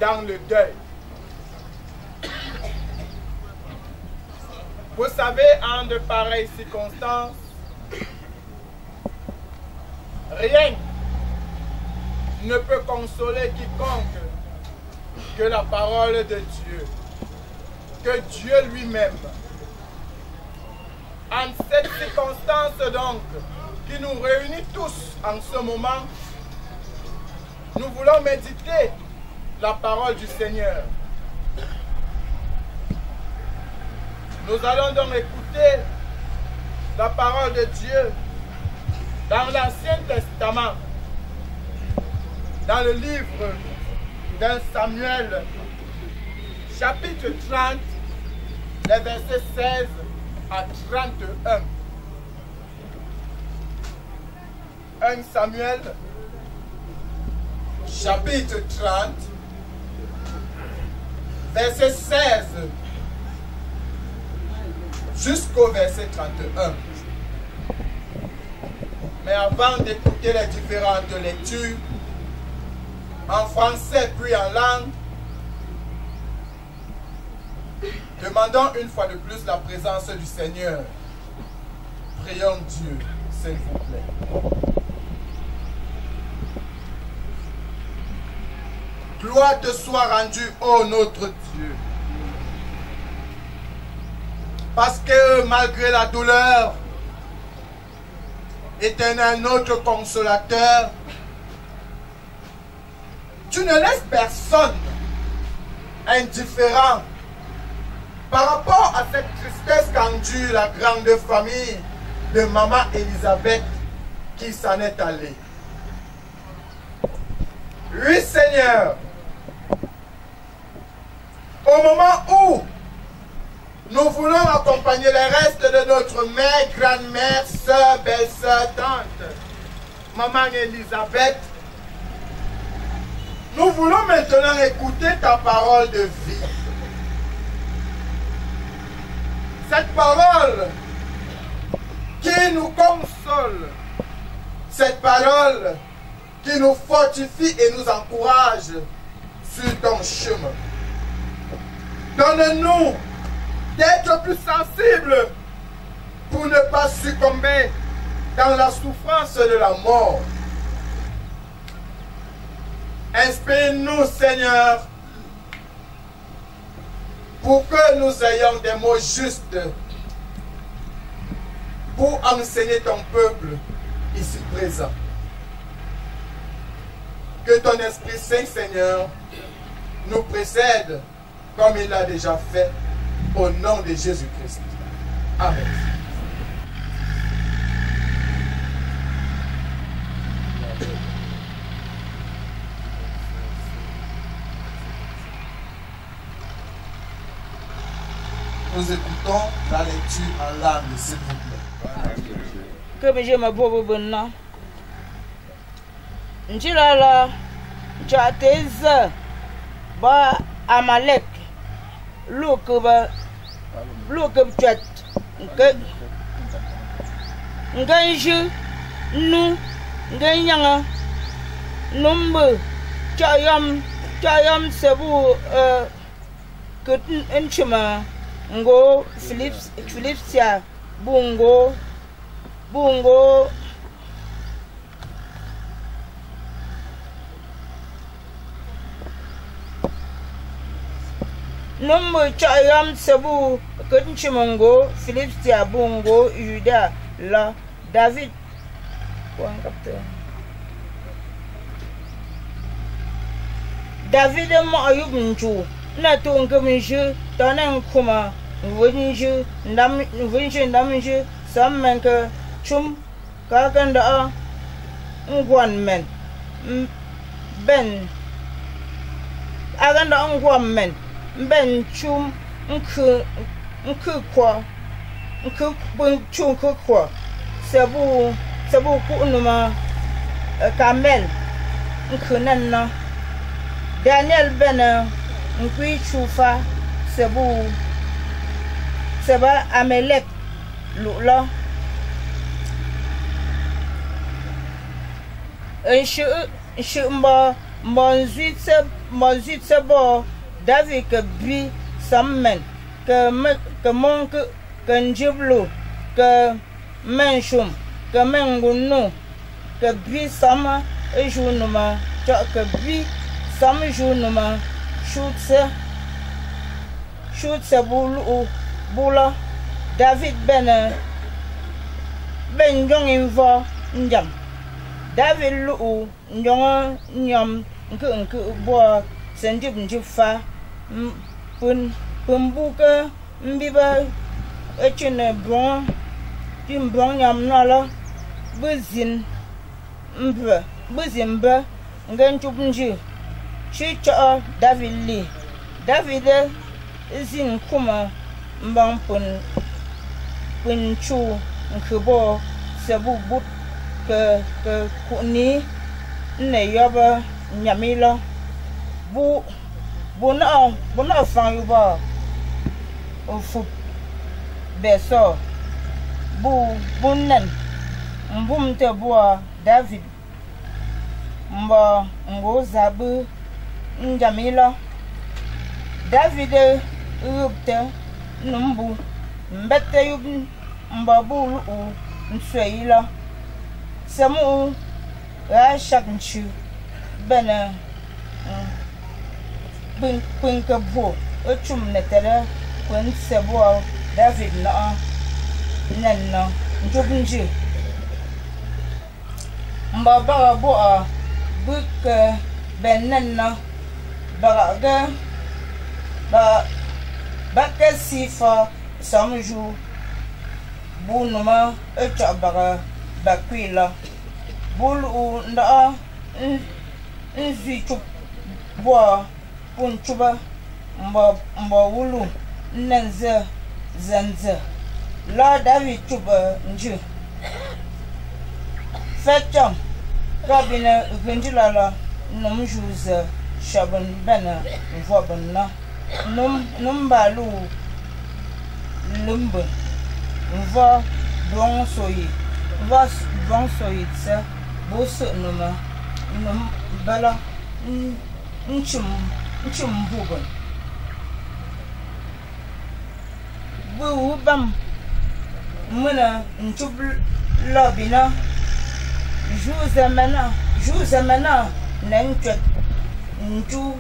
dans le deuil. Vous savez, en de pareilles circonstances, rien ne peut consoler quiconque que la parole de Dieu, que Dieu lui-même. En cette circonstance donc, qui nous réunit tous en ce moment, nous voulons méditer la parole du Seigneur. Nous allons donc écouter la parole de Dieu dans l'Ancien Testament, dans le livre d'un Samuel, chapitre 30, les versets 16 à 31. 1 Samuel, chapitre 30, verset 16 jusqu'au verset 31. Mais avant d'écouter les différentes lectures, en français puis en langue, demandons une fois de plus la présence du Seigneur. Prions Dieu, s'il vous plaît. Gloire te soit rendue, ô notre Dieu. Parce que malgré la douleur, Éternel, notre consolateur, tu ne laisses personne indifférent par rapport à cette tristesse qu'endure la grande famille de maman Élisabeth qui s'en est allée. Oui, Seigneur, au moment où nous voulons accompagner les restes de notre mère, grand-mère, soeur, belle-sœur, tante, maman Élisabeth, nous voulons maintenant écouter ta parole de vie. Cette parole qui nous console, cette parole qui nous fortifie et nous encourage sur ton chemin. Donne-nous d'être plus sensibles pour ne pas succomber dans la souffrance de la mort. Inspire-nous, Seigneur, pour que nous ayons des mots justes pour enseigner ton peuple ici présent. Que ton Esprit Saint, Seigneur, nous précède comme il l'a déjà fait au nom de Jésus-Christ. Amen. Nous écoutons la lecture en langue, s'il vous plaît. Que je me bobo bonne. Njilala Jatez ba Amalek look chat Nganju nu Nganyanga number Chayam Sebu Kutin Enchima Ngo Philipsia Bungo Number Chayam Sebu Kunchimongo, Philipsia Bungo, Juda, La, David. David Mayubunju, Natung Kaminju, Tanan Kuma, Winju, Namju, some manker, Chum, Kakanda, one man, Ben Aganda one man. Ben chum nkukwa chum kukwa sabu kunuma kamel nkunanna Daniel ben nkwi chufa saba Amelek lula enshu mba Mozit sebo David que bi sammen que mon que njiblu que menshum que mengunu que bi sama ejunuma que bi sama junuma shoot se bula David ben jong invo njam David lu njong nyam nke bo senjib njifa pun buka mbiba echene bon timbon nyam nala buzin mba ngen chubnji chicha David li David zin kuma mbang pun chu nkebo sebu but ke kuni ne yoba nyamila bu na fan yuba fu beso bu nen mbum te bo David mbo zabu njamila David rupte numbu mbete yub mbabulu nsweila samu ra shaknchu bena bin kabo ochum netere kun sebo David na nanna njobunji mbaba bo a buk benanna baga ba sifa samju bunuma echabaga bakwila bulu nda nzichu bo punchuba mba wulu nenze zanze la David chuba nju fecham rabina gunjilala numjuza shaban bana vobana numbalu lumbu va bon soyi tsa bosu numa bala nchum bugun bu bam muna nchub lobina ju zamana nanchot nchu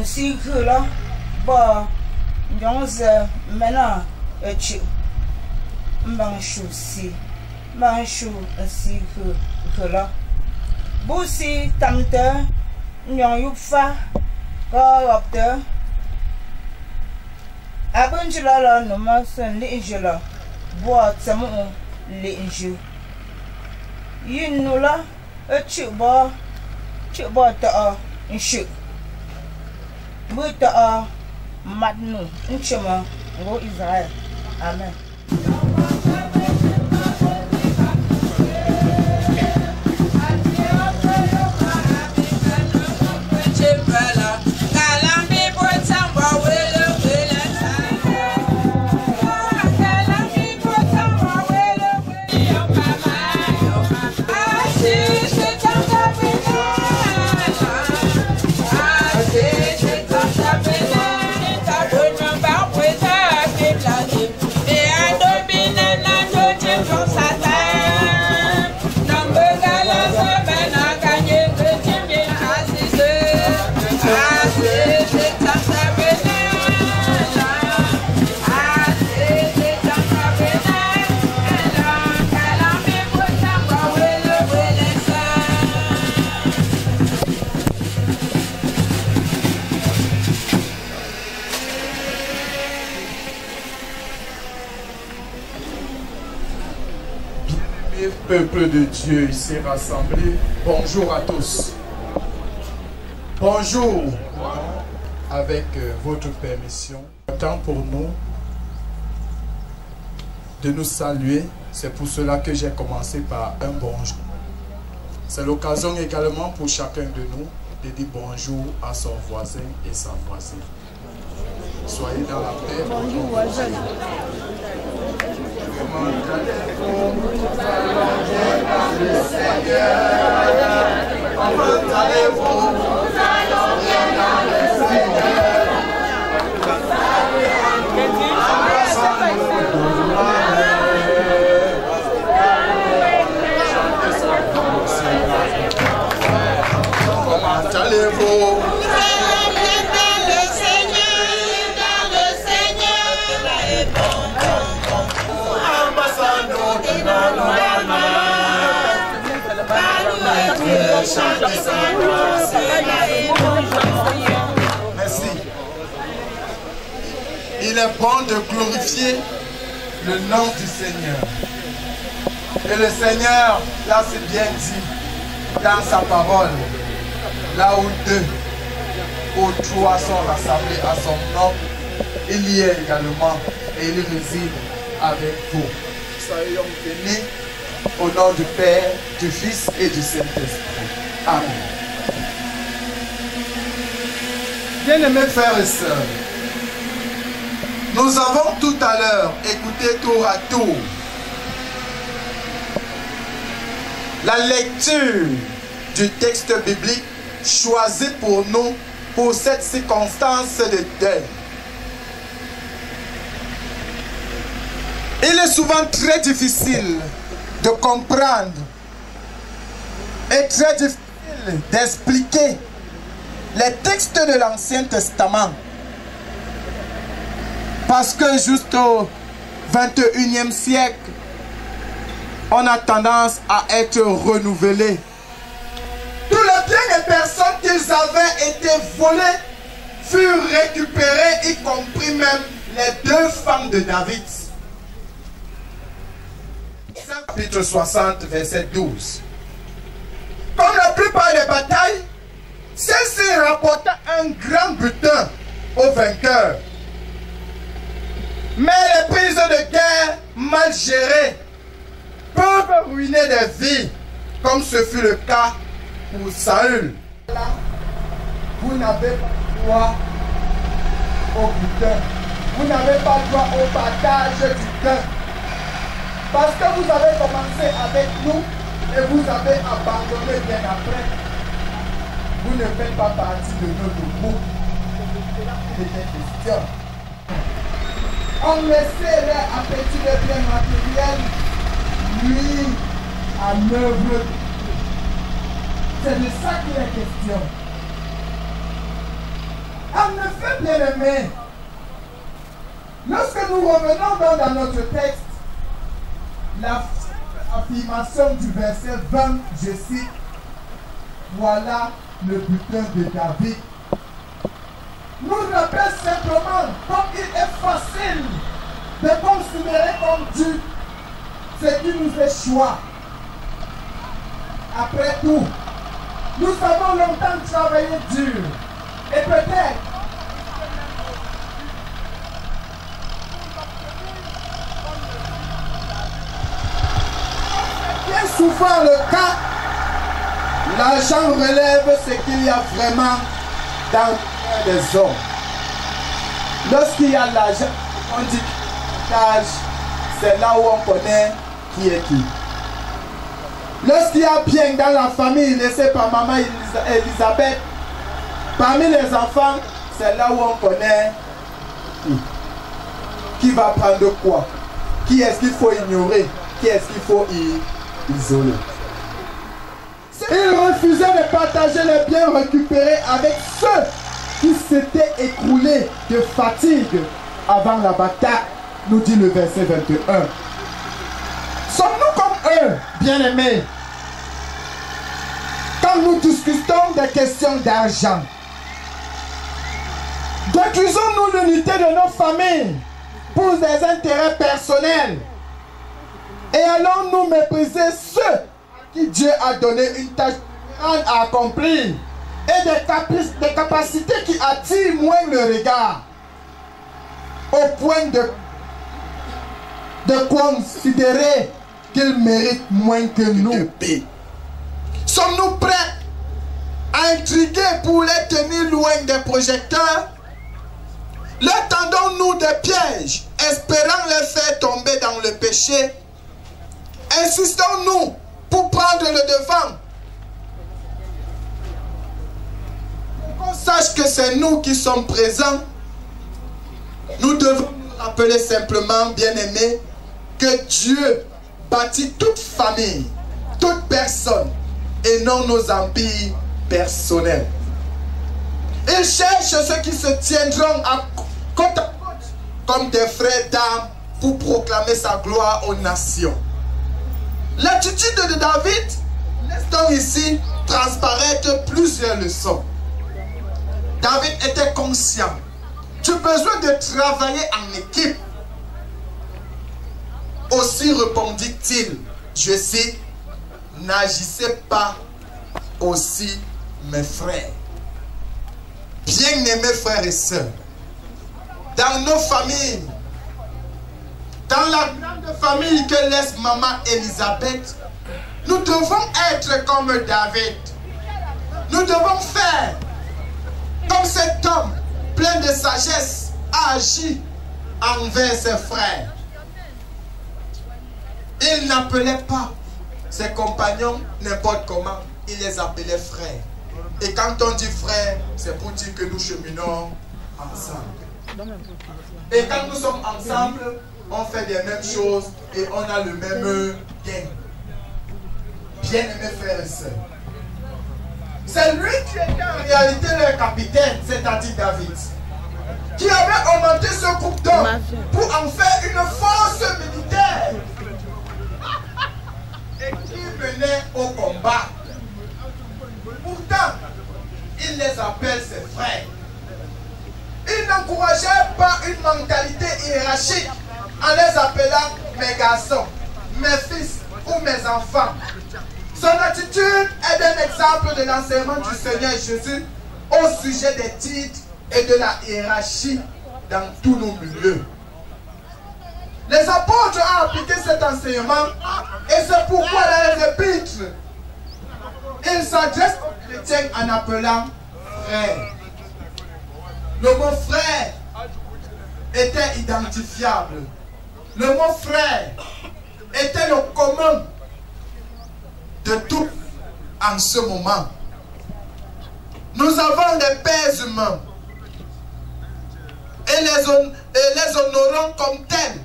si khula ba njongze mena echi mangshu si khula busi tamte nyong yufa ka wapte abunjila la numa sen li injila bo tamu li inju yinula echi ba ta inshu buta madnu nchema ngo Israel amen. Peuple de Dieu ici rassemblé, bonjour à tous. Bonjour. Avec votre permission, temps pour nous de nous saluer. C'est pour cela que j'ai commencé par un bonjour. C'est l'occasion également pour chacun de nous de dire bonjour à son voisin et sa voisine. Soyez dans la paix. Bonjour voisin. Comment allez-vous? Allez-vous. Merci. Il est bon de glorifier le nom du Seigneur. Et le Seigneur, là c'est bien dit, dans sa parole, là où 2 ou 3 sont rassemblés à son nom, il y est également et il réside avec vous. Soyons bénis au nom du Père, du Fils et du Saint-Esprit. Amen. Bien-aimés frères et sœurs, nous avons tout à l'heure écouté tour à tour la lecture du texte biblique choisi pour nous pour cette circonstance de deuil. Il est souvent très difficile de comprendre et très difficile d'expliquer les textes de l'Ancien Testament. Parce que juste au 21e siècle, on a tendance à être renouvelé. Tous les biens et personnes qu'ils avaient été volés furent récupérés, y compris même les 2 femmes de David. Chapitre 60, verset 12. Comme la plupart des batailles, celle-ci rapporta un grand butin aux vainqueurs. Mais les prises de guerre mal gérées peuvent ruiner des vies, comme ce fut le cas pour Saül. Vous n'avez pas droit au butin. Vous n'avez pas droit au partage du gain. Parce que vous avez commencé avec nous et vous avez abandonné bien après. Vous ne faites pas partie de notre groupe. Il était question. On laissait les appétits de biens matériels mis à œuvre. C'est de ça qu'il est question. En effet, bien-aimés, lorsque nous revenons dans notre texte, la affirmation du verset 20, je cite, voilà le butin de David, nous rappelle simplement comme il est facile de considérer comme Dieu ce qui nous est choix. Après tout, nous avons longtemps travaillé dur et peut-être bien souvent le cas, l'argent relève ce qu'il y a vraiment dans le cœur des hommes. Lorsqu'il y a l'argent, on dit cash, c'est là où on connaît qui est qui. Lorsqu'il y a bien dans la famille laissée par maman Elisabeth, parmi les enfants, c'est là où on connaît qui va prendre quoi, qui est-ce qu'il faut ignorer, qui est-ce qu'il faut isoler. Il refusait de partager les biens récupérés avec ceux qui s'étaient écroulés de fatigue avant la bataille, nous dit le verset 21. Sommes-nous comme eux, bien-aimés, quand nous discutons des questions d'argent? Détruisons-nous l'unité de nos familles pour des intérêts personnels? Et allons-nous mépriser ceux à qui Dieu a donné une tâche à accomplir et des capacités qui attirent moins le regard au point de considérer qu'ils méritent moins que nous? Sommes-nous prêts à intriguer pour les tenir loin des projecteurs? Leur tendons-nous des pièges, espérant les faire tomber dans le péché? Insistons-nous pour prendre le devant? sache que c'est nous qui sommes présents, nous devons nous rappeler simplement, bien-aimés, que Dieu bâtit toute famille, toute personne, et non nos empires personnels. Il cherche ceux qui se tiendront côte à côte comme des frères d'armes pour proclamer sa gloire aux nations. L'attitude de David laisse donc ici transparaître plusieurs leçons. David était conscient du besoin de travailler en équipe. Aussi répondit-il, je cite, « N'agissez pas aussi mes frères. » Bien-aimés frères et sœurs, dans nos familles, dans la grande famille que laisse maman Elisabeth, nous devons être comme David. Nous devons faire comme cet homme plein de sagesse a agi envers ses frères. Il n'appelait pas ses compagnons n'importe comment, il les appelait frères. Et quand on dit frère, c'est pour dire que nous cheminons ensemble. Et quand nous sommes ensemble, on fait les mêmes choses et on a le même gain. Bien-aimés frères et sœurs, c'est lui qui était en réalité leur capitaine, c'est-à-dire David, qui avait augmenté ce groupe d'hommes pour en faire une force militaire et qui menait au combat. Pourtant, il les appelle ses frères. Il n'encourageait pas une mentalité hiérarchique en les appelant mes garçons, mes fils ou mes enfants. Son attitude est un exemple de l'enseignement du Seigneur Jésus au sujet des titres et de la hiérarchie dans tous nos milieux. Les apôtres ont appliqué cet enseignement et c'est pourquoi dans les épîtres, ils s'adressent aux chrétiens en appelant frère. Le mot frère était identifiable. Le mot frère était le commun de tout en ce moment. Nous avons des pères humains et les honorons comme tels.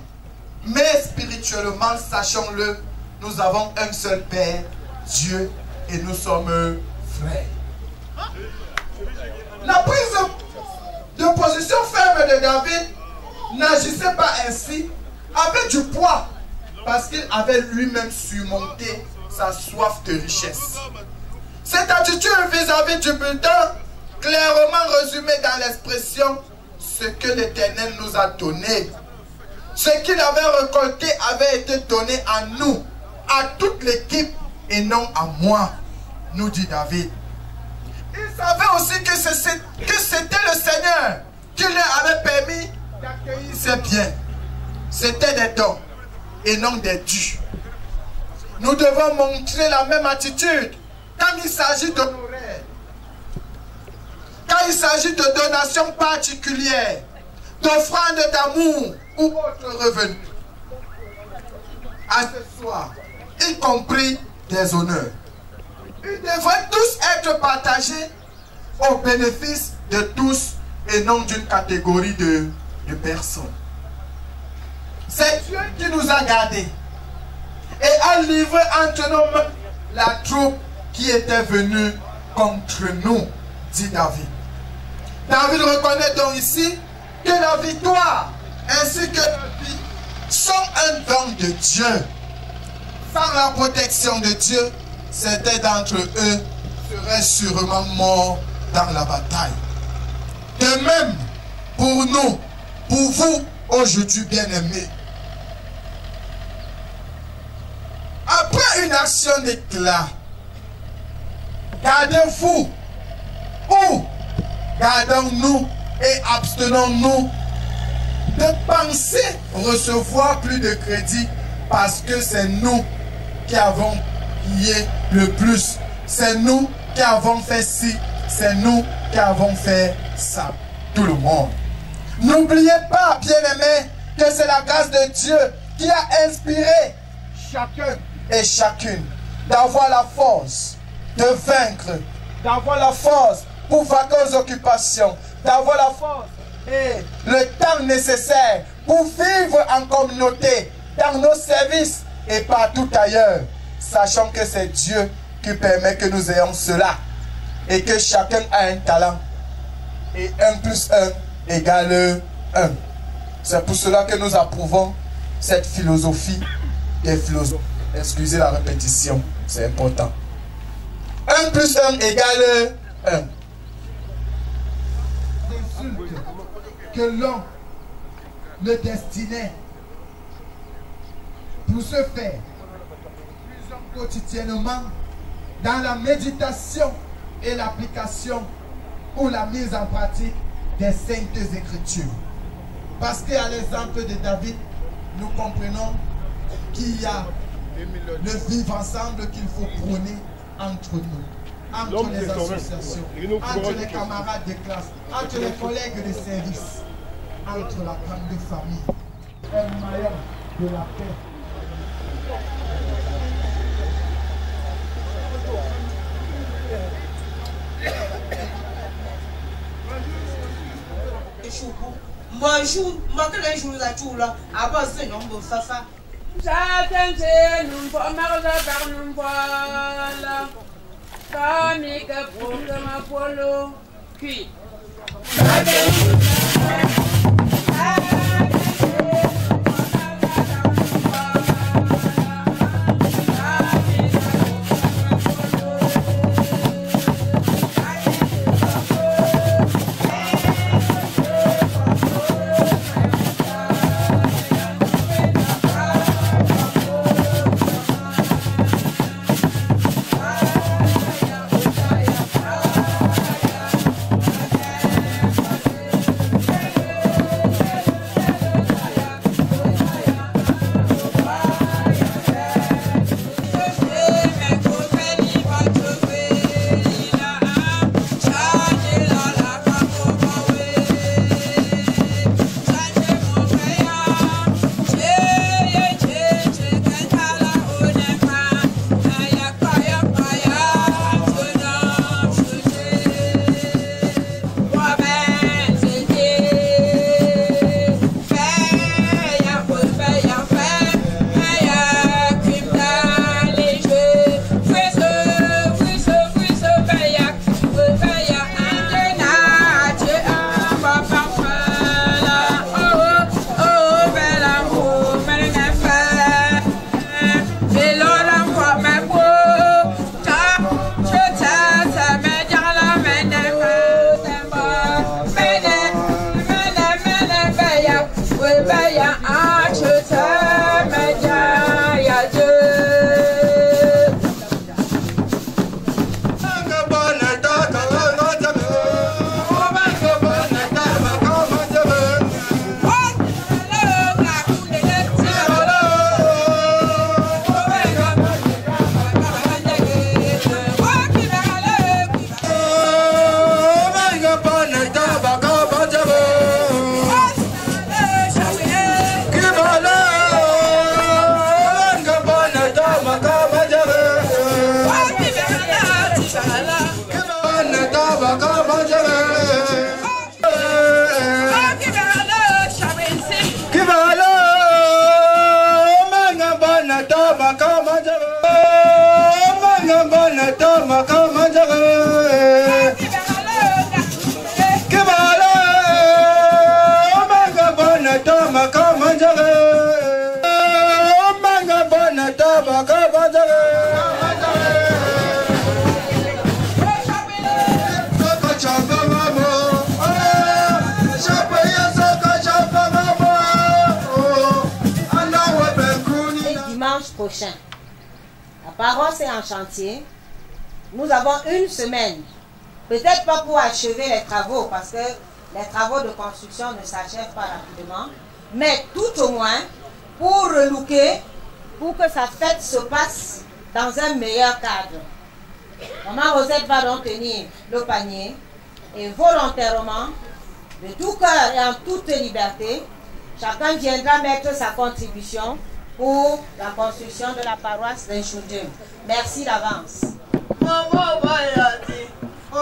Mais spirituellement, sachons-le, nous avons un seul Père, Dieu, et nous sommes frères. La prise de position ferme de David n'agissait pas ainsi avec du poids, parce qu'il avait lui-même surmonté sa soif de richesse. Cette attitude vis-à-vis du bulletin, clairement résumée dans l'expression « ce que l'Éternel nous a donné ». Ce qu'il avait récolté avait été donné à nous, à toute l'équipe et non à moi, nous dit David. Il savait aussi que c'était le Seigneur qui leur avait permis d'accueillir ses biens. C'était des dons et non des dus. Nous devons montrer la même attitude quand il s'agit d'honoraires, quand il s'agit de donations particulières, d'offrandes d'amour ou autres revenus. Accessoires, y compris des honneurs. Ils devraient tous être partagés au bénéfice de tous et non d'une catégorie de personnes. C'est Dieu qui nous a gardés et a livré entre nos mains la troupe qui était venue contre nous, dit David. David reconnaît donc ici que la victoire ainsi que la vie sont un don de Dieu. Sans la protection de Dieu, certains d'entre eux seraient sûrement morts dans la bataille. De même, pour nous, pour vous, aujourd'hui bien-aimés, après une action d'éclat, gardez-vous ou gardons-nous et abstenons-nous de penser recevoir plus de crédit parce que c'est nous qui avons payé le plus. C'est nous qui avons fait ci, c'est nous qui avons fait ça. Tout le monde. N'oubliez pas, bien-aimés, que c'est la grâce de Dieu qui a inspiré chacun et chacune d'avoir la force de vaincre, d'avoir la force pour vaquer aux occupations, d'avoir la force et le temps nécessaire pour vivre en communauté, dans nos services et partout ailleurs, sachant que c'est Dieu qui permet que nous ayons cela et que chacun a un talent. Et 1 plus 1 égale 1. C'est pour cela que nous approuvons cette philosophie des philosophes. Excusez la répétition, c'est important. 1 plus 1 égale 1. Que l'homme le destinait pour ce faire, quotidiennement dans la méditation et l'application ou la mise en pratique des saintes écritures. Parce qu'à l'exemple de David, nous comprenons qu'il y a le vivre ensemble qu'il faut prôner entre nous, entre les associations, entre les camarades de classe, entre les collègues de service, entre la grande famille, un maillon de la paix. Bonjour, moi que les jours à tout là, avant ce nom de Fafa. J'attends, nous par nous voilà. Famille que pour que ma polo, puis. Prochain. La paroisse est en chantier. Nous avons une semaine. Peut-être pas pour achever les travaux, parce que les travaux de construction ne s'achèvent pas rapidement, mais tout au moins pour relooker, pour que sa fête se passe dans un meilleur cadre. Maman Rosette va donc tenir le panier et volontairement, de tout cœur et en toute liberté, chacun viendra mettre sa contribution pour la construction de la paroisse d'Inchoudum. Merci d'avance. Maman va y aller. On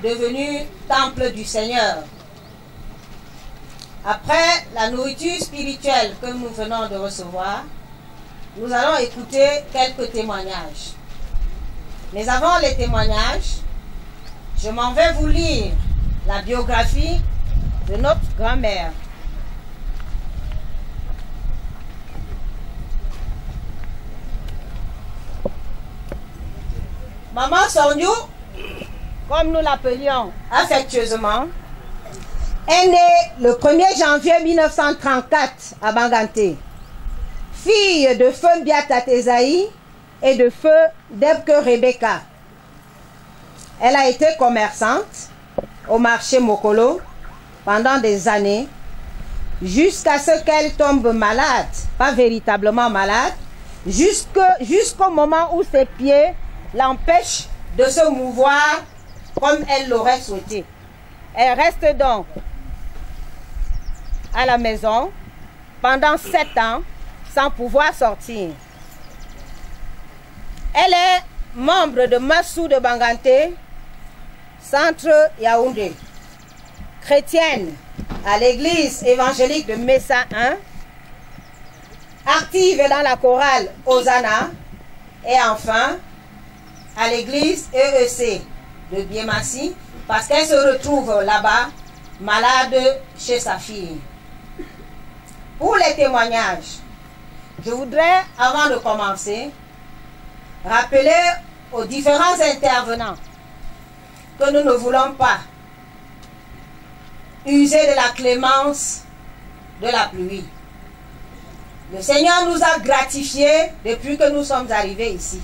Devenu temple du Seigneur. Après la nourriture spirituelle que nous venons de recevoir, nous allons écouter quelques témoignages. Mais avant les témoignages, je m'en vais vous lire la biographie de notre grand-mère. Maman Sorniou, comme nous l'appelions affectueusement, est née le 1er janvier 1934 à Banganté. Fille de feu Biata Tezaï et de feu Debke Rebecca. Elle a été commerçante au marché Mokolo pendant des années, jusqu'à ce qu'elle tombe malade, pas véritablement malade, jusqu'au moment où ses pieds l'empêchent de se mouvoir comme elle l'aurait souhaité. Elle reste donc à la maison pendant 7 ans sans pouvoir sortir. Elle est membre de Massou de Banganté, centre Yaoundé, chrétienne à l'église évangélique de Messa 1, active dans la chorale Hosanna et enfin à l'église EEC de Biemassi parce qu'elle se retrouve là-bas malade chez sa fille. Pour les témoignages, je voudrais, avant de commencer, rappeler aux différents intervenants que nous ne voulons pas user de la clémence de la pluie. Le Seigneur nous a gratifiés depuis que nous sommes arrivés ici.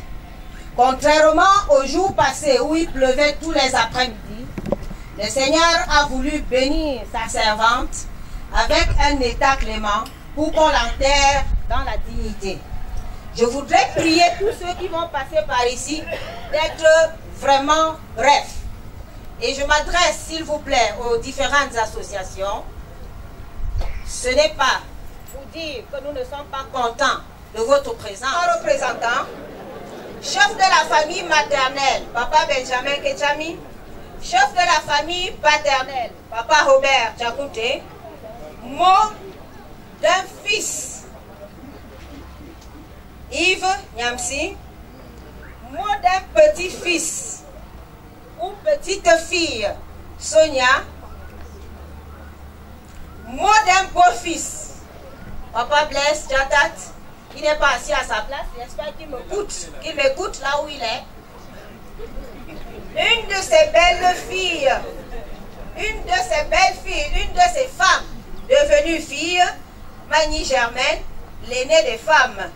Contrairement au jour passé où il pleuvait tous les après-midi, le Seigneur a voulu bénir sa servante avec un état clément pour qu'on l'enterre dans la dignité. Je voudrais prier tous ceux qui vont passer par ici d'être vraiment brefs. Et je m'adresse, s'il vous plaît, aux différentes associations. Ce n'est pas pour dire que nous ne sommes pas contents de votre présence. Un représentant, chef de la famille maternelle, Papa Benjamin Ketchami, chef de la famille paternelle, Papa Robert Tchakoute, mot d'un fils, Yves Nyamsi, mot d'un petit-fils ou petite-fille, Sonia, mot d'un beau-fils, Papa Blaise Tchatat, qui n'est pas assis à sa place, j'espère qu'il m'écoute là où il est. Une de ces belles filles, une de ces femmes devenues filles, Mani Germaine, l'aînée des femmes,